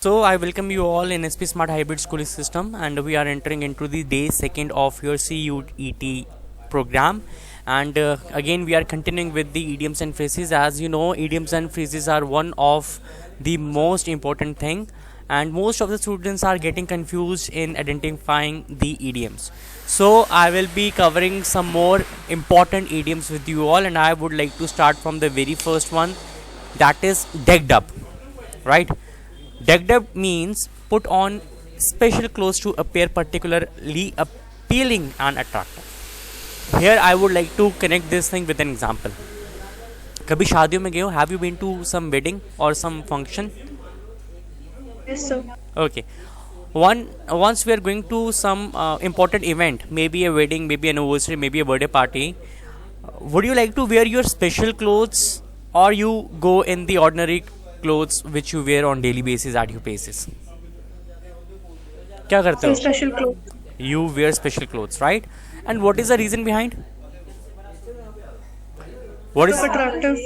So I welcome you all in SP Smart Hybrid Schooling System, and we are entering into the day second of your CUET program. And again, we are continuing with the idioms and phrases. As you know, idioms and phrases are one of the most important thing, and most of the students are getting confused in identifying the idioms. So I will be covering some more important idioms with you all, and I would like to start from the very first one, that is decked up, right? Decked up means put on special clothes to appear particularly appealing and attractive. Here I would like to connect this thing with an example. कभी शादियों में गए हो? Have you been to some wedding or some function? Yes, sir. Okay. Once we are going to some important event, maybe a wedding, maybe an anniversary, maybe a birthday party, would you like to wear your special clothes, or you go in the ordinary clothes which you wear on daily basis at your places? क्या करते Some हो? special clothes. You wear special clothes, right? And what is the reason behind? What is Look attractive.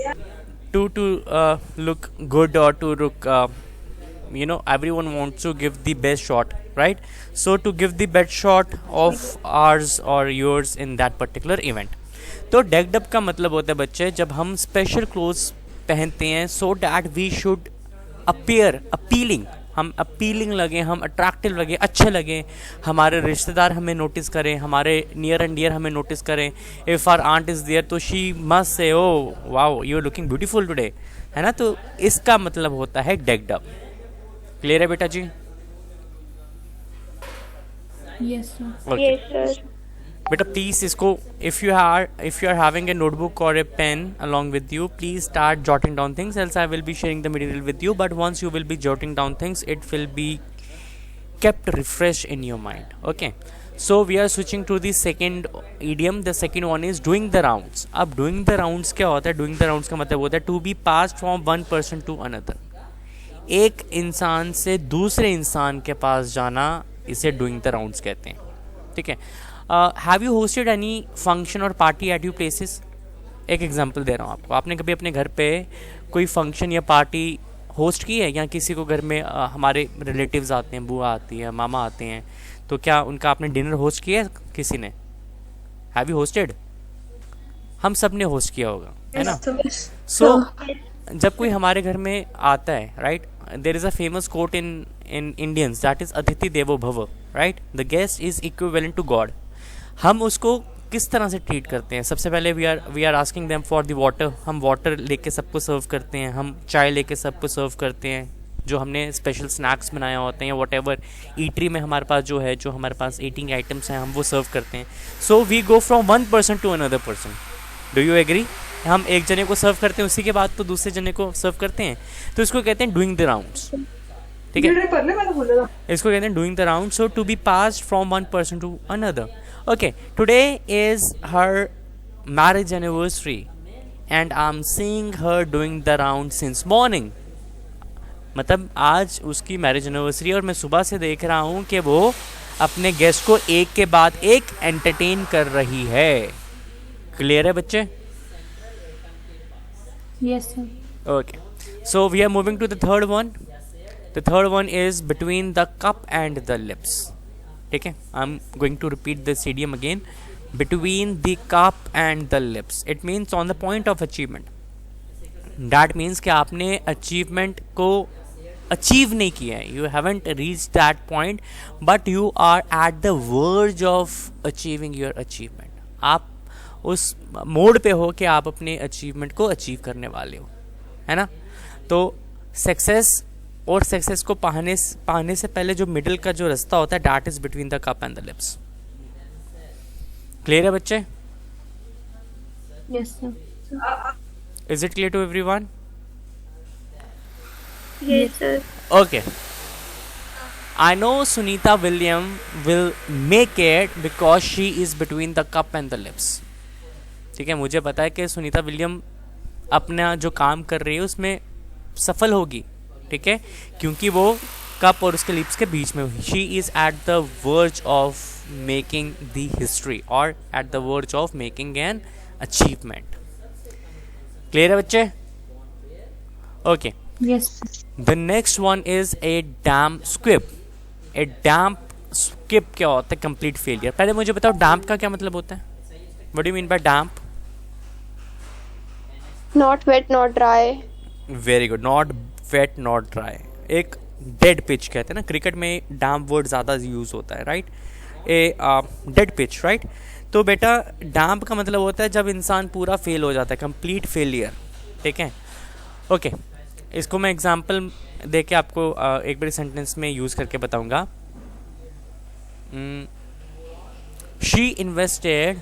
to look good, or to look everyone wants to give the best shot, right? So to give the best shot of ours or yours in that particular event. तो decked up का मतलब होता है बच्चे, जब हम special clothes पहनते हैं so that we should appear appealing, हम अपीलिंग लगे, हम अट्रैक्टिव लगे, अच्छे लगे, हमारे रिश्तेदार हमें नोटिस करें, हमारे नियर एंड डियर हमें नोटिस करें. If our aunt is there तो she must say oh wow you are looking beautiful today, है ना? तो इसका मतलब होता है डेक्ड अप. क्लियर है बेटा जी? Yes, sir. Okay. Yes, sir. बेटा प्लीज इसको, if you are having a notebook और a pen along with you, please start jotting down things, else I will be sharing the material with you, but once you will be jotting down things it will be kept refreshed in your mind. Okay, so we are switching to the second idiom. The second one is doing the rounds. अब doing the rounds क्या होता है? doing the rounds का मतलब होता है to be passed from one person to another. एक इंसान से दूसरे इंसान के पास जाना, इसे डूइंग द राउंड्स कहते हैं. ठीक है. Have you hosted any function और पार्टी एट यू प्लेसेस? एक एग्जांपल दे रहा हूँ आपको. आपने कभी अपने घर पे कोई फंक्शन या पार्टी होस्ट की है, या किसी को घर में हमारे रिलेटिव्स आते हैं, बुआ आती है, मामा आते हैं, तो क्या उनका आपने डिनर होस्ट किया है किसी ने? Have you hosted? हम सब ने होस्ट किया होगा, है ना? Yes, sir. सो जब कोई हमारे घर में आता है, right, there is a famous quote in Indians, that is अतिथि देवो भव, right? The guest is equivalent to God. हम उसको किस तरह से ट्रीट करते हैं? सबसे पहले we are asking them for the water. हम वाटर लेके सबको सर्व करते हैं, हम चाय लेके सबको सर्व करते हैं, जो हमने स्पेशल स्नैक्स बनाए होते हैं, या वट एवर ईटरी में हमारे पास जो हमारे पास ईटिंग आइटम्स हैं, हम वो सर्व करते हैं. So we go from one person to another person. Do you agree? हम एक जने को सर्व करते हैं, उसी के बाद तो दूसरे जने को सर्व करते हैं, तो इसको कहते हैं डूइंग द राउंड्स. ठीक है, इसको कहते हैं doing the round. So to be passed from one person to another. Okay, today is her marriage anniversary and I am seeing her doing the round since morning. मतलब आज उसकी marriage anniversary और मैं सुबह से देख रहा हूँ कि वो अपने गेस्ट को एक के बाद एक एंटरटेन कर रही है. क्लियर है बच्चे? Yes, sir. Okay, so we are moving to the third one. The third one is between the cup and the lips. ठीक है, I'm going to repeat this idiom again. Between the cup and the lips. It means on the point of achievement. That means कि आपने achievement को achieve नहीं किया है. You haven't reached that point, but you are at the verge of achieving your achievement. आप उस mode पे हो कि आप अपने अचीवमेंट को अचीव करने वाले हो, है ना? तो सक्सेस और सक्सेस को पाने से पहले जो मिडिल का जो रास्ता होता है, that is between the cup and the lips. Clear है बच्चे? Yes, sir. Is it clear to everyone? Yes, sir. Okay, I know Sunita William will make it because she is between the cup and the lips. ठीक है, मुझे पता है कि Sunita William अपना जो काम कर रही है उसमें सफल होगी. ठीक है, क्योंकि वो कप और उसके लिप्स के बीच में हुई. She is at the verge of making the history, और at the verge of making an achievement. Clear है बच्चे? Okay, Yes, sir. The next one is a damp squib. A damp squib क्या होता है? Complete failure. पहले मुझे बताओ damp का क्या मतलब होता है? What do you mean by damp? Not wet, not dry. Very good. Not wet not dry. एक डेड पिच कहते हैं ना, क्रिकेट में डैम्प वर्ड ज़्यादा यूज होता है, right? A dead pitch, right? तो बेटा डैम्प का मतलब होता है जब इंसान पूरा फेल हो जाता है, कंप्लीट फेलियर. ठीक है, ओके. इसको मैं एग्जांपल दे के आपको एक बड़ी सेंटेंस में यूज़ करके बताऊंगा. She invested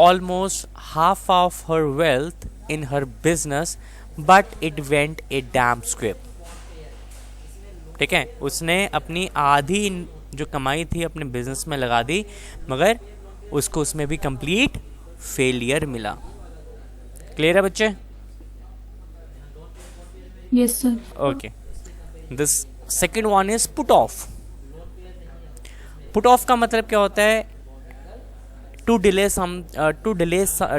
almost half of her wealth in her business but it went a damn squib. ठीक है, उसने अपनी आधी जो कमाई थी अपने बिजनेस में लगा दी, मगर उसको उसमें भी कंप्लीट फेलियर मिला. क्लियर है बच्चे? Yes, sir. Okay. This second one is put of. Put off का मतलब क्या होता है? to delay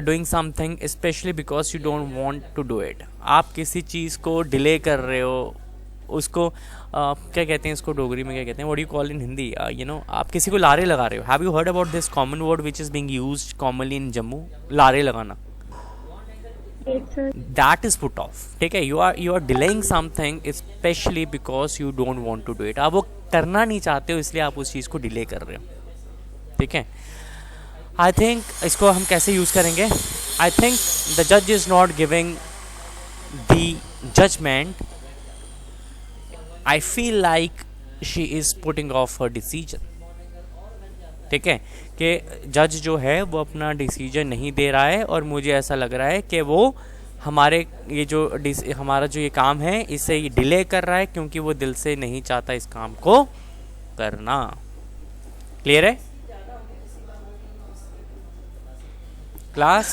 doing something especially because you don't want to do it. आप किसी चीज़ को डिले कर रहे हो, उसको क्या कहते हैं इसको डोगरी में, क्या कहते हैं, what do you call in Hindi? आप किसी को लारे लगा रहे हो. Have you heard about this common word which is being used commonly in Jammu? लारे लगाना. Yes, sir. That is put off. ठीक है, you are delaying something specially because you don't want to do it. आप वो करना नहीं चाहते हो, इसलिए आप उस चीज़ को डिले कर रहे हो. ठीक है, आई थिंक इसको हम कैसे यूज़ करेंगे? आई थिंक द जज is not giving the judgement. I feel like she is putting off her decision. ठीक है, कि जज जो है वो अपना डिसीजन नहीं दे रहा है, और मुझे ऐसा लग रहा है कि वो हमारे हमारा जो ये काम है इसे ये डिले कर रहा है, क्योंकि वो दिल से नहीं चाहता इस काम को करना. क्लियर है class?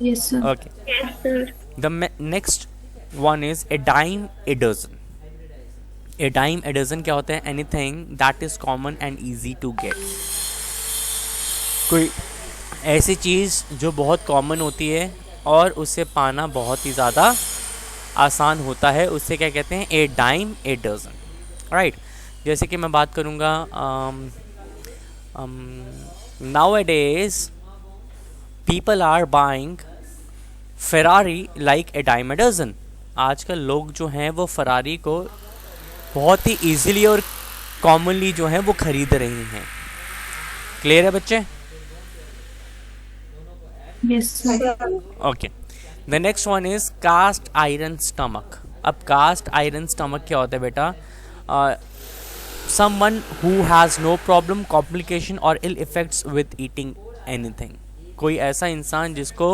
Yes, sir. Okay. Yes, sir. The next one is a dime a dozen. A dime a dozen क्या होता है? Anything that is common and easy to get. कोई ऐसी चीज़ जो बहुत कॉमन होती है और उसे पाना बहुत ही ज़्यादा आसान होता है, उससे क्या कहते हैं? ए डाइम ए डजन, राइट? जैसे कि मैं बात करूँगा nowadays people are buying Ferrari like a dime a dozen. आजकल लोग जो हैं वो फरारी को बहुत ही इजीली और कॉमनली जो है वो खरीद रही हैं. क्लियर है बच्चे? Yes, sir. Okay. The next one is cast iron stomach. अब कास्ट आयरन स्टमक क्या होता है बेटा? Someone who has no problem, complication और ill effects with eating anything. कोई ऐसा इंसान जिसको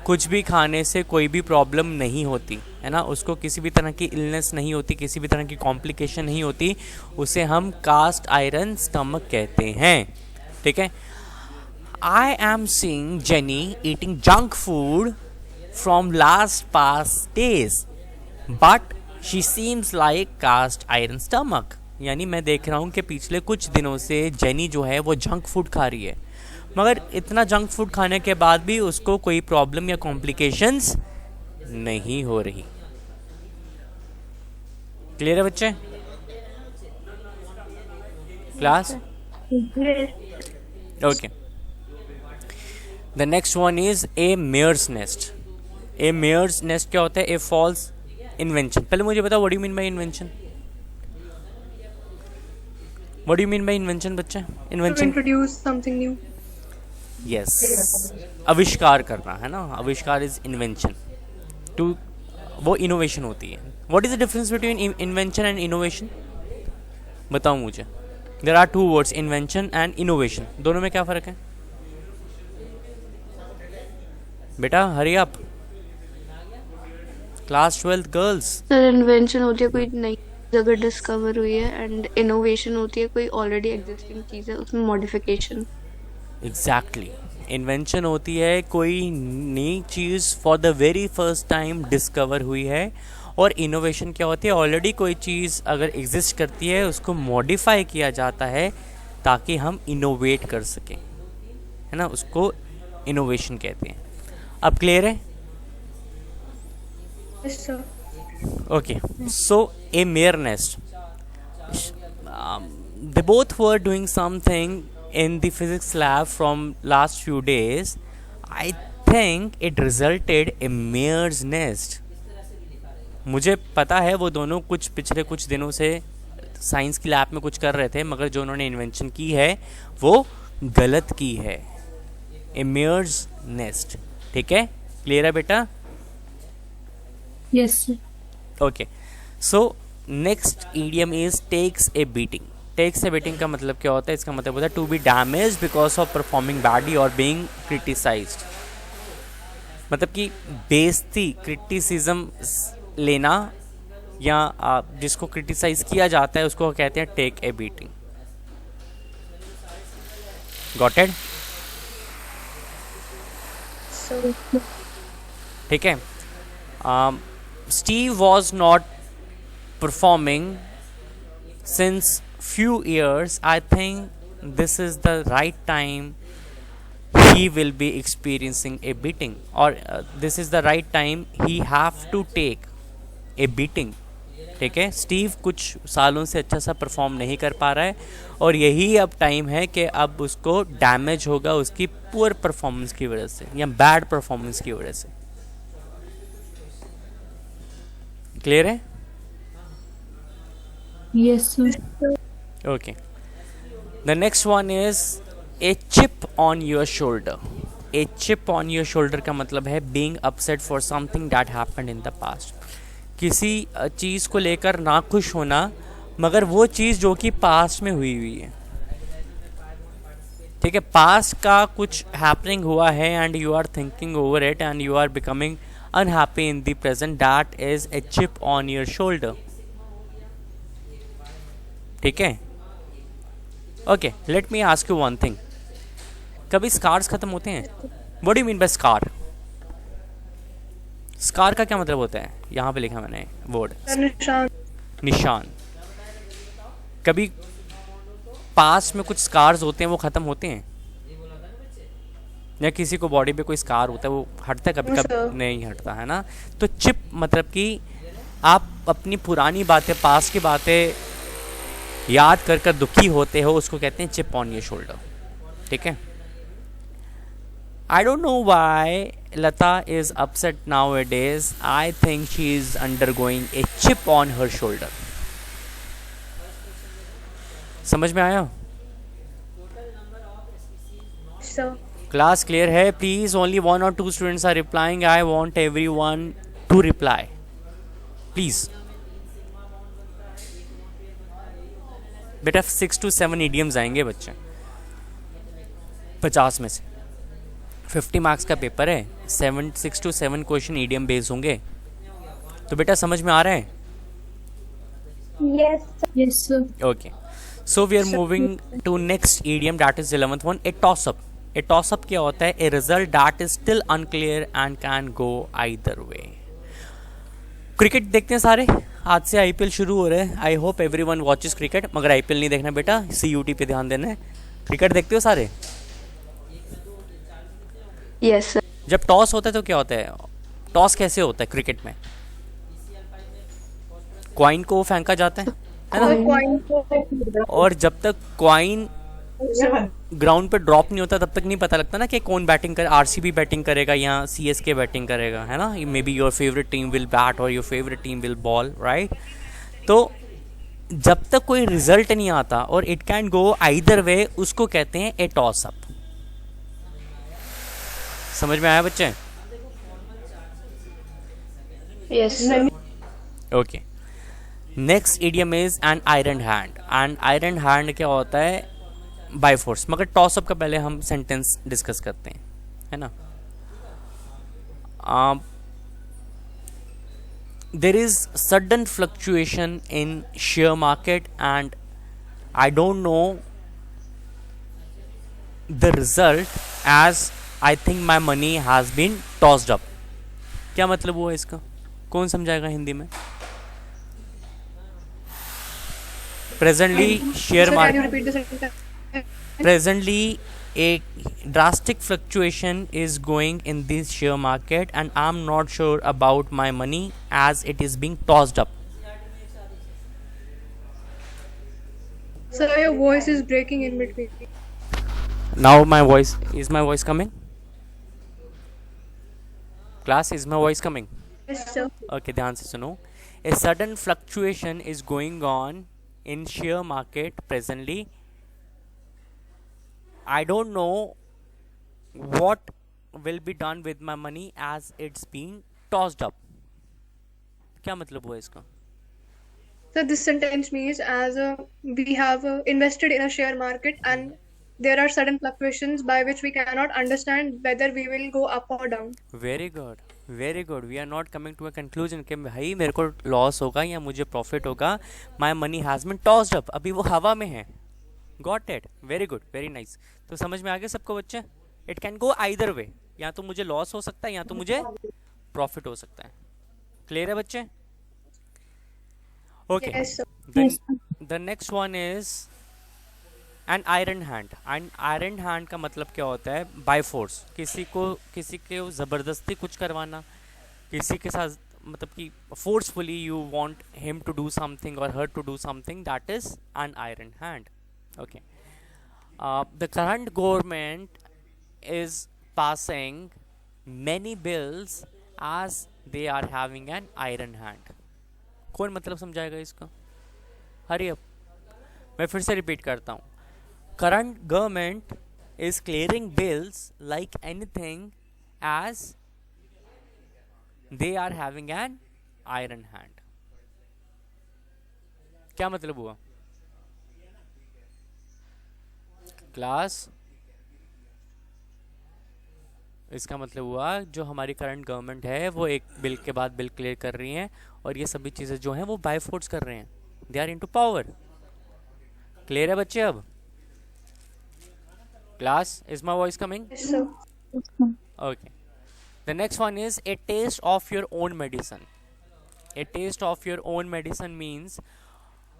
कुछ भी खाने से कोई भी प्रॉब्लम नहीं होती है ना, उसको किसी भी तरह की इलनेस नहीं होती, किसी भी तरह की कॉम्प्लिकेशन नहीं होती, उसे हम कास्ट आयरन स्टमक कहते हैं. ठीक है. I am seeing Jenny eating junk food from last past days, but she seems like cast iron stomach. यानी मैं देख रहा हूँ कि पिछले कुछ दिनों से जेनी जो है वो जंक फूड खा रही है, मगर इतना जंक फूड खाने के बाद भी उसको कोई प्रॉब्लम या कॉम्प्लिकेशंस नहीं हो रही. क्लियर है बच्चे? Class? Yes. Okay. The next one is a mare's nest. A mare's nest क्या होता है? A false invention. पहले मुझे बताओ what do you mean by invention? What do you mean by invention बच्चे? To invention, introduce something new. Yes, आविष्कार करना है ना. आविष्कार इज इन्वेंशन. टू वो इनोवेशन होती है. What is the difference between invention and innovation? बताओ मुझे. There are two words, invention and innovation. दोनों में क्या फ़र्क है बेटा? Hurry up. Class 12 girls. Sir invention होती है कोई नई जगह डिस्कवर हुई है, एंड इनोवेशन होती है कोई ऑलरेडी एग्जिस्टिंग चीज़ है उसमें मॉडिफिकेशन. एग्जैक्टली. इन्वेंशन होती है कोई नई चीज़ for the very first time discover हुई है, और इनोवेशन क्या होती है? ऑलरेडी कोई चीज़ अगर एग्जिस्ट करती है उसको मॉडिफाई किया जाता है ताकि हम इनोवेट कर सकें, है ना. उसको इनोवेशन कहते हैं. अब क्लियर है? Yes, sir. Okay, so a mare nest. They both were doing something in the physics lab from last few days. I think it resulted a mare's nest. मुझे पता है वो दोनों कुछ पिछले कुछ दिनों से साइंस की लैब में कुछ कर रहे थे, मगर जो उन्होंने इन्वेंशन की है वो गलत की है. A mare's nest. ठीक है, क्लियर है बेटा? Yes, sir. Okay, so next idiom is takes a beating. Takes a beating का मतलब क्या होता है? इसका मतलब होता है to be damage because of performing badly और बीइंग क्रिटिसाइज्ड. मतलब कि बेइज्जती, क्रिटिसिज्म लेना, या जिसको क्रिटिसाइज किया जाता है उसको कहते हैं take a beating. Got it? So, ठीक है. Steve was not performing since few years. I think this is the right time he will be experiencing a beating, or this is the right time he have to take a beating. ठीक है, Steve कुछ सालों से अच्छा सा perform नहीं कर पा रहा है और यही अब टाइम है कि अब उसको डैमेज होगा उसकी पुअर परफॉर्मेंस की वजह से या बैड परफॉर्मेंस की वजह से. क्लियर है? Yes, sir. Okay. The next one is A chip on your shoulder. A chip on your shoulder का मतलब है being upset for something that happened in the past. किसी चीज़ को लेकर ना खुश होना, मगर वो चीज़ जो कि पास्ट में हुई हुई है. ठीक है, पास्ट का कुछ हैपनिंग हुआ है and you are thinking over it and you are becoming unhappy in the present. That is a chip on your shoulder. ठीक है? Okay, let me ask you one thing. कभी स्कार्स खत्म होते हैं? What do you mean by scar? Scar का क्या मतलब होता है? यहाँ पे लिखा मैंने वर्ड निशान. निशान. कभी पास्ट में कुछ स्कार्स होते हैं वो खत्म होते हैं, या किसी को बॉडी पे कोई स्कार होता है वो हटता है कभी कभी? नहीं हटता है ना. तो चिप मतलब कि आप अपनी पुरानी बातें, पास्ट की बातें याद कर कर दुखी होते हो, उसको कहते हैं चिप ऑन योर शोल्डर. ठीक है? I don't know why Lata is upset nowadays. I think she is undergoing a chip on her shoulder. समझ में आया? So, क्लास क्लियर है? Please only 1 or 2 students are replying. I want everyone to reply, please. बेटा 6 to 7 idioms आएंगे बच्चे 50 में से. 50 marks का पेपर है, 6 to 7 क्वेश्चन idiom बेस्ड होंगे. तो बेटा समझ में आ रहा है? yes. Yes, sir. Okay, so we are moving to next idiom, that is 11th one, a toss up. A toss up क्या होता है? A result that is still unclear and can go either way. Cricket देखते हैं सारे? आज से IPL शुरू हो रहे हैं. I hope everyone watches cricket, मगर आईपीएल नहीं देखना बेटा, सीयूटी पे ध्यान देना है. क्रिकेट देखते हो सारे? Yes sir. जब टॉस होता है तो क्या होता है? टॉस कैसे होता है क्रिकेट में? क्वाइन को फेंका जाता है ना? Coin को और जब तक क्वाइन ग्राउंड पे ड्रॉप नहीं होता तब तक नहीं पता लगता ना कि कौन बैटिंग कर, आरसीबी बैटिंग करेगा या सीएसके बैटिंग करेगा, है ना? Maybe your favourite team will bat और your favourite team will bowl, right? तो जब तक कोई रिजल्ट नहीं आता और it can go either way, उसको कहते हैं ए टॉस अप. समझ में आया बच्चे? yes. Okay. Next idiom is an iron hand. And iron hand क्या होता है? By force. मगर टॉस अप का पहले हम सेंटेंस डिस्कस करते हैं, है ना? There is sudden fluctuation in share market and I don't know the result as I think my money has been tossed up. क्या मतलब हुआ इसका? कौन समझाएगा हिंदी में? Presently share market, Repeat the sentence. Presently a drastic fluctuation is going in this share market and I'm not sure about my money as it is being tossed up. Sir, your voice is breaking in between. Now my voice coming? Class, is my voice coming? Yes, sir. Okay, ध्यान से सुनो. A sudden fluctuation is going on in share market presently. I don't know what will be done with my money as it's being tossed up. क्या मतलब हुआ इसका? So this sentence means we have invested in a share market and there are sudden fluctuations by which we cannot understand whether we will go up or down. Very good, very good. We are not coming to a conclusion कि भाई मेरे को loss होगा या मुझे profit होगा. My money has been tossed up. अभी वो हवा में है. Got it. Very good, very nice. तो समझ में आ गया सबको बच्चे? It can go either way. या तो मुझे लॉस हो सकता है या तो मुझे प्रॉफिट हो सकता है. क्लियर है बच्चे? Okay. Yes, sir. The next one is an iron hand. And iron hand का मतलब क्या होता है? By force. किसी को ज़बरदस्ती कुछ करवाना, किसी के साथ मतलब कि forcefully you want him to do something और her to do something, that is an iron hand. Okay. The current government is passing many bills as they are having an iron hand. कौन मतलब समझाएगा इसका? Hurry up. मैं फिर से repeat करता हूँ. Current government is clearing bills like anything as they are having an iron hand. क्या मतलब हुआ क्लास? इसका मतलब हुआ जो हमारी करंट गवर्नमेंट है वो एक बिल के बाद बिल क्लियर कर रही हैं और ये सभी चीज़ें जो हैं वो बाय फोर्स कर रहे हैं. They are into power. Clear है बच्चे? अब class, is my voice coming? Yes, sir. Okay. The next one is a taste of your own medicine. A taste of your own medicine means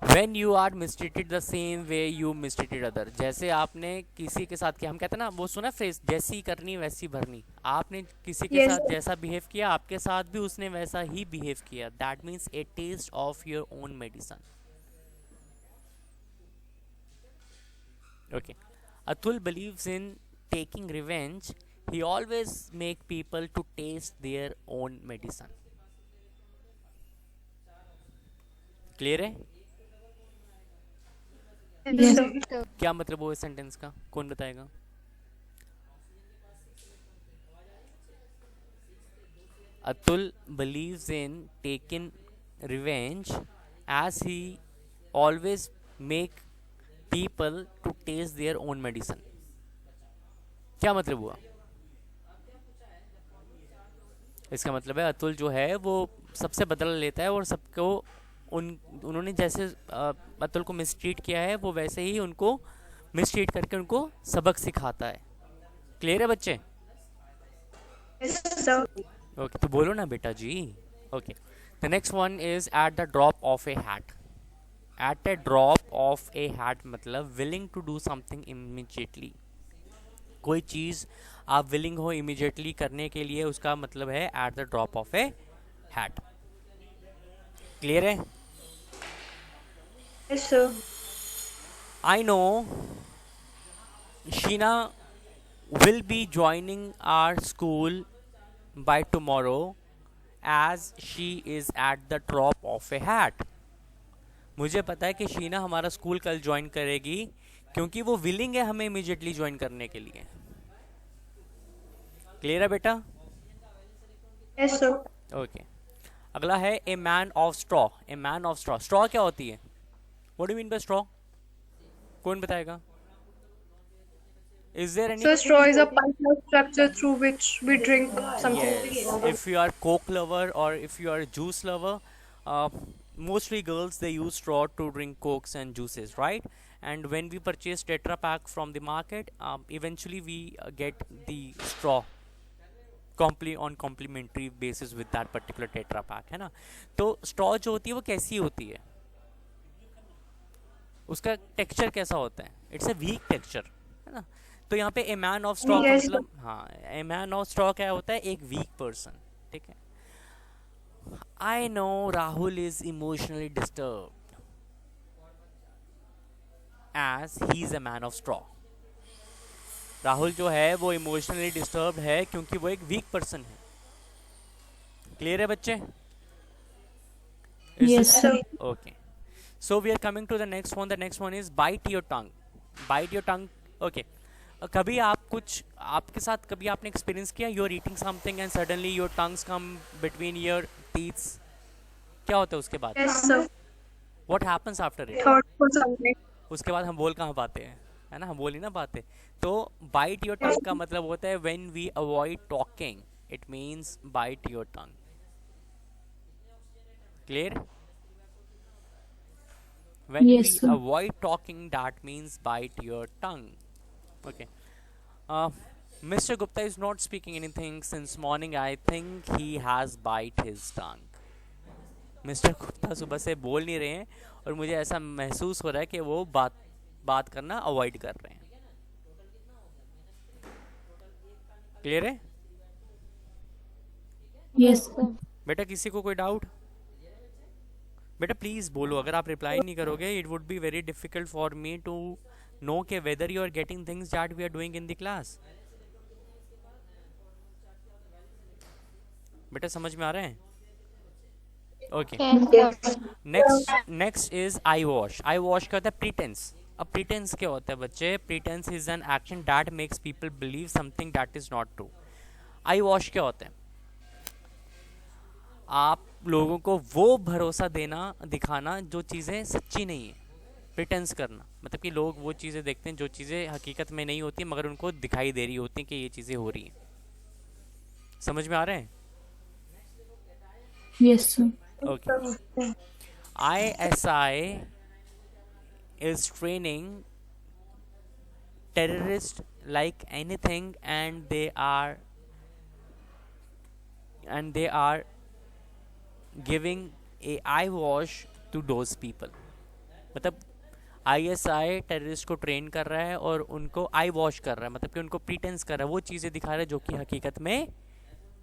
when you are mistreated the same way you mistreated other. जैसे आपने किसी के साथ किया, हम कहते हैं ना, वो सुना फ्रेज, जैसी करनी वैसी भरनी. आपने किसी के Yes. साथ जैसा बिहेव किया आपके साथ भी उसने वैसा ही बिहेव किया. That means a taste of your own medicine. Okay. Atul believes in taking revenge. He always make people to taste their own medicine. Clear है? Yes, sir. क्या मतलब वो इस सेंटेंस का? कौन बताएगा? Atul believes in taking revenge as he always make people to taste their own medicine. क्या मतलब हुआ? इसका मतलब है अतुल जो है वो सबसे बदला लेता है और सबको उन्होंने जैसे अतुल को मिसट्रीट किया है वो वैसे ही उनको मिसट्रीट करके उनको सबक सिखाता है. क्लियर है बच्चे? Yes, sir. ओके. तो बोलो ना बेटा जी. Okay. The next one is at the drop of a hat. At a drop of a hat मतलब willing to do something immediately. कोई चीज़ आप विलिंग हो इमीडिएटली करने के लिए, उसका मतलब है eight the drop of a hat. Clear है? Yes, sir. I know Sheena will be joining our school by tomorrow as she is at the drop of a hat. मुझे पता है कि शीना हमारा स्कूल कल ज्वाइन करेगी क्योंकि वो विलिंग है हमें इमीडिएटली ज्वाइन करने के लिए. क्लियर है बेटा? Yes, sir. ओके. अगला है a man of straw. A man of straw. Straw क्या होती है? What do mean by straw? कौन बताएगा? Is there any? So straw is a pipe-like structure through which we drink something. Yes. If you are Coke lover or if you are a juice lover, mostly girls they use straw to drink Cokes and juices, right? And when we purchase Tetra Pak from the market, eventually we get the straw on complimentary basis with that particular Tetra Pak, है ना? तो straw जो होती है वो कैसी होती है? उसका टेक्सचर कैसा होता है? इट्स अ वीक टेक्सचर, है ना? तो यहाँ पे ए मैन ऑफ स्ट्रॉ का Yes, मतलब, हाँ, ए मैन ऑफ स्ट्रॉ क्या होता है? एक वीक पर्सन, ठीक है। I know Rahul is emotionally disturb as he is a man of straw. Rahul जो है वो इमोशनली डिस्टर्ब है क्योंकि वो एक वीक पर्सन है। क्लियर है बच्चे? Yes, sir. Okay. So we are coming to the next one. The next one is bite your tongue. Bite your tongue. Okay. कभी आप कुछ, आपके साथ कभी आपने एक्सपीरियंस किया, you are eating something and suddenly your tongues come between your teeths? क्या होता है उसके बाद? yes, sir. What happens after it? Thought for something. उसके बाद हम बोल कहाँ पाते हैं, है ना, हम बोल ही ना पाते। तो बाइट योर टंग का मतलब होता है when we avoid talking, it means bite your tongue. Clear? When Yes, we sir. avoid talking, that means bite your tongue. Okay. Mr. Gupta is not speaking anything since morning. I think he has bite his tongue. Mr. Gupta सुबह से बोल नहीं रहे हैं और मुझे ऐसा महसूस हो रहा है कि वो बात करना अवॉइड कर रहे हैं। क्लियर है Yes, sir. बेटा? किसी को कोई डाउट? बेटा प्लीज बोलो, अगर आप रिप्लाई नहीं करोगे it would be very difficult for me to know के whether you are getting things that we are doing in the class. बेटा समझ में आ रहा है? Okay. Next is eye wash. Eye wash क्या होता है? प्रीटेंस। अब प्रीटेंस क्या होता है बच्चे? प्रीटेंस is an action that makes people believe something that is not true. I wash क्या होता है? आप लोगों को वो भरोसा देना, दिखाना जो चीज़ें सच्ची नहीं है। प्रिटेंस करना मतलब कि लोग वो चीज़ें देखते हैं जो चीज़ें हकीकत में नहीं होती मगर उनको दिखाई दे रही होती हैं कि ये चीज़ें हो रही हैं। समझ में आ रहे हैं? Yes, sir. Okay. ISI is training terrorists like anything and they are giving a eye wash to those people। मतलब ISI टेररिस्ट को ट्रेन कर रहा है और उनको आई वॉश कर रहा है, मतलब कि उनको प्रीटेंस कर रहा है, वो चीज़ें दिखा रहा है जो कि हकीकत में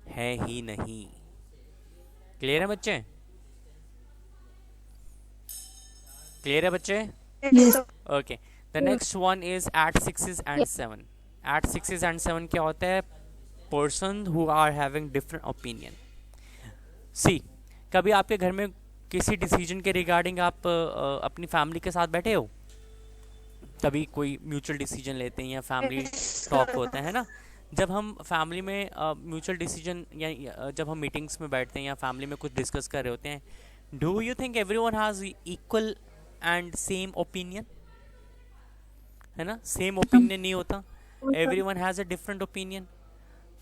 है ही नहीं। क्लियर है बच्चे? क्लियर है बच्चे? Yes. Okay. The next one is at 6 and 7। At 6 and 7 क्या होता है? Person who are having different opinion. See, कभी आपके घर में किसी डिसीजन के रिगार्डिंग आप अपनी फैमिली के साथ बैठे हो? कभी कोई म्यूचुअल डिसीजन लेते हैं या फैमिली टॉक होता है ना? जब हम फैमिली में म्यूचुअल डिसीजन या जब हम मीटिंग्स में बैठते हैं या फैमिली में कुछ डिस्कस कर रहे होते हैं, do you think everyone has equal and same opinion? है ना, सेम ओपिनियन नहीं होता, everyone has a different opinion.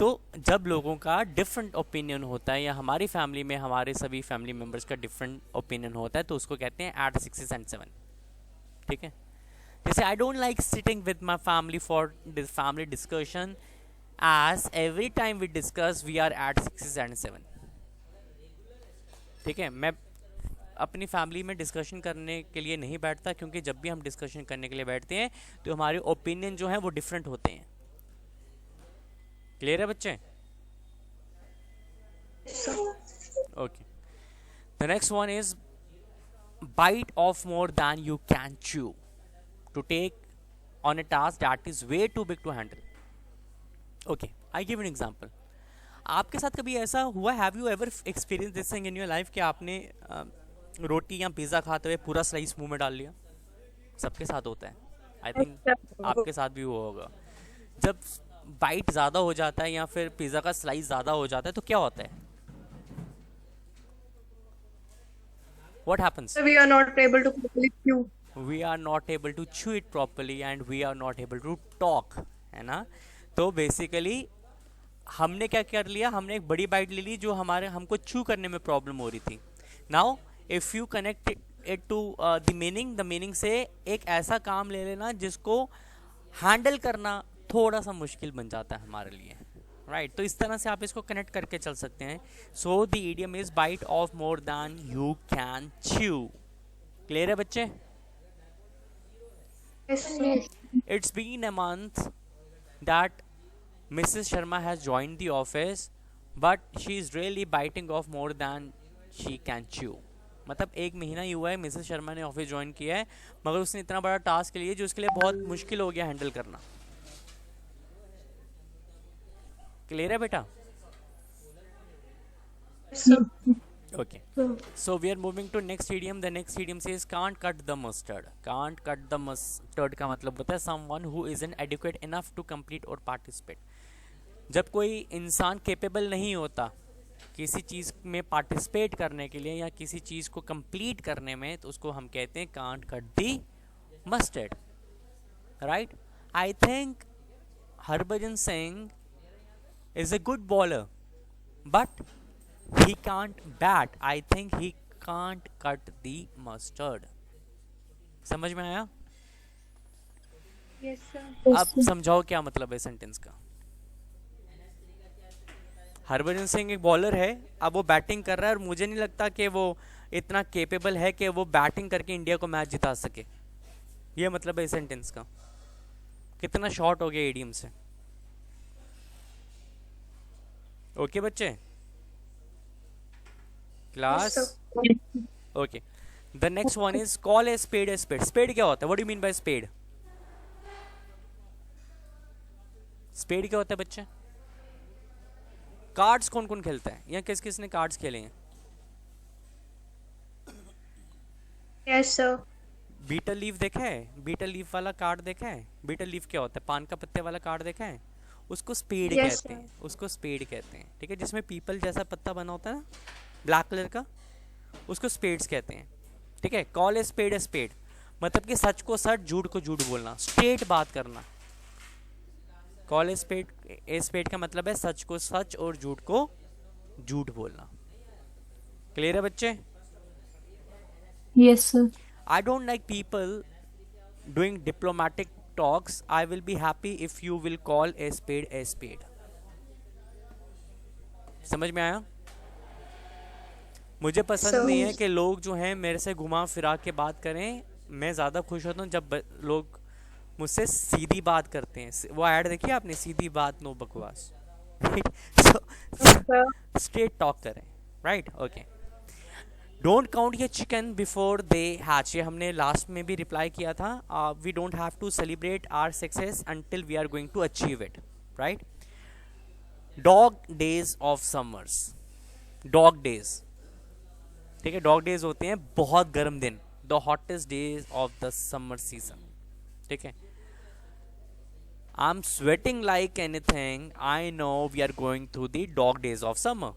तो जब लोगों का डिफरेंट ओपिनियन होता है या हमारी फैमिली में हमारे सभी फैमिली मेंबर्स का डिफरेंट ओपिनियन होता है तो उसको कहते हैं एट 6 and 7। ठीक है? जैसे I don't like sitting with my family for this family discussion as every time we discuss we are at 6 and 7। ठीक है? मैं अपनी फैमिली में डिस्कशन करने के लिए नहीं बैठता क्योंकि जब भी हम डिस्कशन करने के लिए बैठते हैं तो हमारे ओपिनियन जो हैं वो डिफरेंट होते हैं। क्लियर है बच्चे? Okay. The next one is bite off more than you can chew to take on a task that is way too big to handle. Okay, I give an example. आपके साथ कभी ऐसा हुआ, have you ever experience this thing in your life कि आपने रोटी या pizza खाते हुए पूरा स्लाइस मुंह में डाल लिया? सबके साथ होता है, आई थिंक आपके साथ भी हुआ होगा। जब बाइट ज़्यादा हो जाता है या फिर पिज़्ज़ा का स्लाइस ज़्यादा हो जाता है तो क्या होता है? What happens? We are not able to properly chew. We are not able to chew it properly and we are not able to talk, है ना? तो बेसिकली हमने क्या कर लिया, हमने एक बड़ी बाइट ले ली जो हमको चू करने में प्रॉब्लम हो रही थी। Now if you connect it to the meaning से एक ऐसा काम ले लेना जिसको हैंडल करना थोड़ा सा मुश्किल बन जाता है हमारे लिए, राइट? तो इस तरह से आप इसको कनेक्ट करके चल सकते हैं। So the idiom is bite off more than you can chew. Clear है बच्चे? Yes. It's been a month that Mrs. Sharma has joined the office, but she is really biting off more than she can chew. मतलब 1 महीना ही हुआ है Mrs Sharma ने office join किया है, मगर उसने इतना बड़ा टास्क लिया जो उसके लिए बहुत मुश्किल हो गया हैंडल करना. क्लियर है बेटा? So, Okay. So we are moving to next idiom. The next idiom says can't cut the mustard. Can't cut the mustard का मतलब होता है someone who isn't adequate enough to complete or participate. जब कोई इंसान capable नहीं होता किसी चीज़ में पार्टिसिपेट करने के लिए या किसी चीज़ को कंप्लीट करने में, तो उसको हम कहते हैं can't cut the mustard. Right? I think Harbhajan Singh is a good bowler, but he can't bat. I think he can't cut the mustard. समझ में आया? yes sir. अब समझाओ क्या मतलब है सेंटेंस का. हरभजन सिंह एक बॉलर है, अब वो बैटिंग कर रहा है और मुझे नहीं लगता कि वो इतना केपेबल है कि वो बैटिंग करके इंडिया को मैच जिता सके. ये मतलब है सेंटेंस का. कितना शॉर्ट हो गया इडियम से. ओके बच्चे? Class? Okay. The next one is call a spade a spade. Spade क्या होता है? What do you mean by spade? Spade क्या होता है बच्चे? कार्ड्स कौन कौन खेलता है, या किस किस ने कार्ड्स खेले हैं? Yes sir. बीटल लीफ देखा है? बीटल लीफ वाला कार्ड देखा है? बीटल लीफ क्या होता है? पान का पत्ते वाला कार्ड देखा है? उसको स्पेड Yes, कहते हैं. उसको स्पेड कहते हैं. ठीक है? जिसमें पीपल जैसा पत्ता बना होता है ना, ब्लैक कलर का, उसको स्पेड्स कहते हैं. ठीक है? कॉल ए स्पेड मतलब कि सच को सच, झूठ को झूठ बोलना, स्ट्रेट बात करना. कॉल ए स्पेड का मतलब है सच को सच और झूठ को झूठ बोलना. क्लियर है बच्चे? Yes, sir. I don't like people doing diplomatic talks. I will be happy if you will call a spade a spade. समझ में आया? मुझे पसंद नहीं है कि लोग जो हैं मेरे से घुमा फिरा के बात करें. मैं ज़्यादा खुश होता हूँ जब लोग मुझसे सीधी बात करते हैं. वो ऐड देखिए आपने, सीधी बात नो बकवास. स्ट्रेट टॉक करें. Right? Okay. Don't count your chicken before they hatch. ये हमने लास्ट में भी रिप्लाई किया था. We don't have to celebrate our success until we are going to achieve it. Right? Dog days of summers. Dog days. ठीक है? Dog days होते हैं बहुत गर्म दिन. The hottest days of the summer season. ठीक है? I am sweating like anything. I no we are going through the dog days of summer.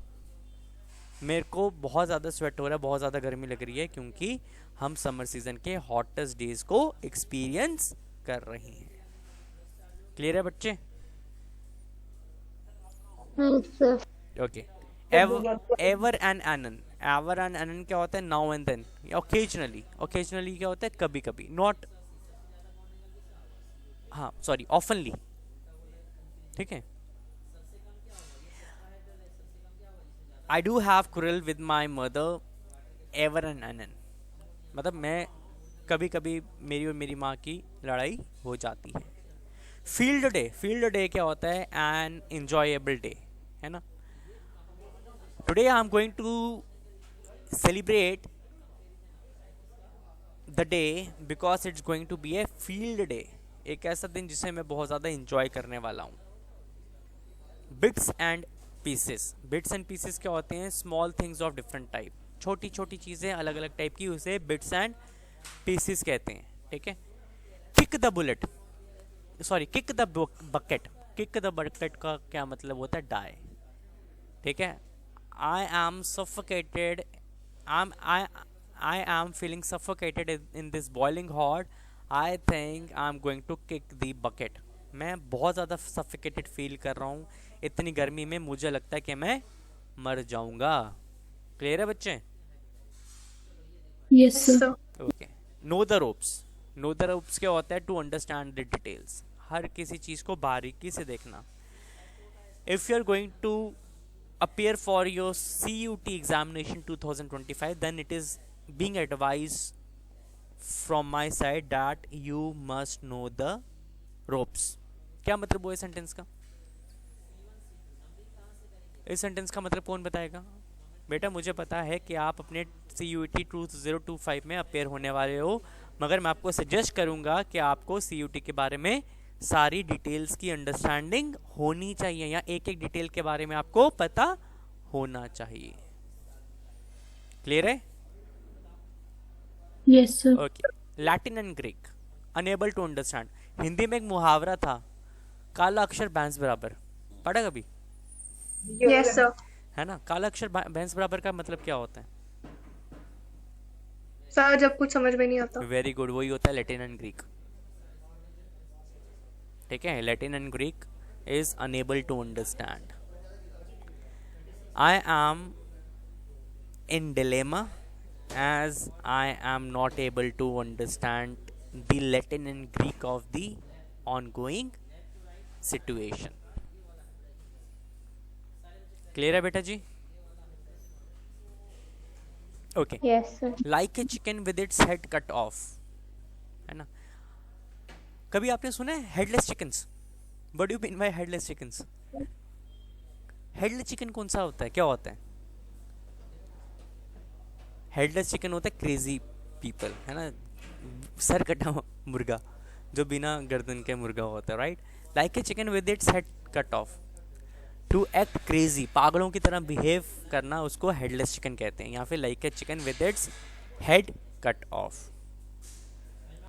मेरे को बहुत ज़्यादा स्वेट हो रहा है, बहुत ज़्यादा गर्मी लग रही है, क्योंकि हम समर सीजन के हॉटेस्ट डेज को एक्सपीरियंस कर रहे हैं. क्लियर है बच्चे? Okay. Ever and anon. Ever and anon क्या होता है? Now and then. Occasionally. Occasionally क्या होता है? कभी कभी. नॉट, हाँ सॉरी, ऑफनली. ठीक है? I do have quarrel with my mother ever and anon. मतलब मैं कभी कभी मेरी और मेरी माँ की लड़ाई हो जाती है. Field day. फील्ड डे क्या होता है? एन enjoyable डे, है ना? Today I am going to celebrate the day because it's going to be a field day. एक ऐसा दिन जिसे मैं बहुत ज़्यादा इंजॉय करने वाला हूँ. Bits and pieces. Bits and pieces क्या होते हैं? Small things of different type. छोटी छोटी चीज़ें अलग अलग टाइप की, उसे बिट्स एंड पीसेस कहते हैं. ठीक है? Kick the bullet, sorry kick the bucket. Kick the bucket का क्या मतलब होता है? डाई. ठीक है? I am suffocated. I am feeling suffocated in this boiling hot. I think I am going to kick the bucket. मैं बहुत ज़्यादा सफोकेटेड फील कर रहा हूँ. इतनी गर्मी में मुझे लगता है कि मैं मर जाऊंगा. क्लियर है बच्चे? Yes, sir. Okay. Know the ropes. Know the ropes क्या होता है? To understand the details. हर किसी चीज़ को बारीकी से देखना. If you are going to appear for your CUT examination 2025, then it is being advised from my side that you must know the ropes. क्या मतलब हुआ इस सेंटेंस का? इस सेंटेंस का मतलब कौन बताएगा? बेटा मुझे पता है कि आप अपने CUET 2025 में अपेयर होने वाले हो, मगर मैं आपको सजेस्ट करूंगा कि आपको CUET के बारे में सारी डिटेल्स की अंडरस्टैंडिंग होनी चाहिए, या एक एक डिटेल के बारे में आपको पता होना चाहिए। क्लियर है? Yes, sir. Okay. Latin and Greek, unable to understand. Hindi में एक मुहावरा था, काला अक्षर भैंस बराबर, पढ़ा कभी? Yes, sir. है ना? काला अक्षर भैंस बराबर का मतलब क्या होता है? सर जब कुछ समझ में नहीं आता। वेरी गुड, वही होता है लैटिन एंड ग्रीक। ठीक है, Latin and Greek is unable to understand. I am in dilemma as I am not able to understand the Latin and Greek of the ongoing situation. Clear है बेटा जी? Okay. Yes, sir. Like a chicken with its head cut off, है ना? कभी आपने सुना है headless chickens? What do you mean by headless chickens? Headless chicken कौन सा होता है, क्या होता है? हेडलेस चिकन होता है क्रेजी पीपल, है ना, सर कटा मुर्गा, जो बिना गर्दन के मुर्गा होता है, right? Like a chicken with its head cut off, to act crazy, पागलों की तरह बिहेव करना, उसको हेडलेस चिकन कहते हैं, या फिर like a chicken with its head cut of.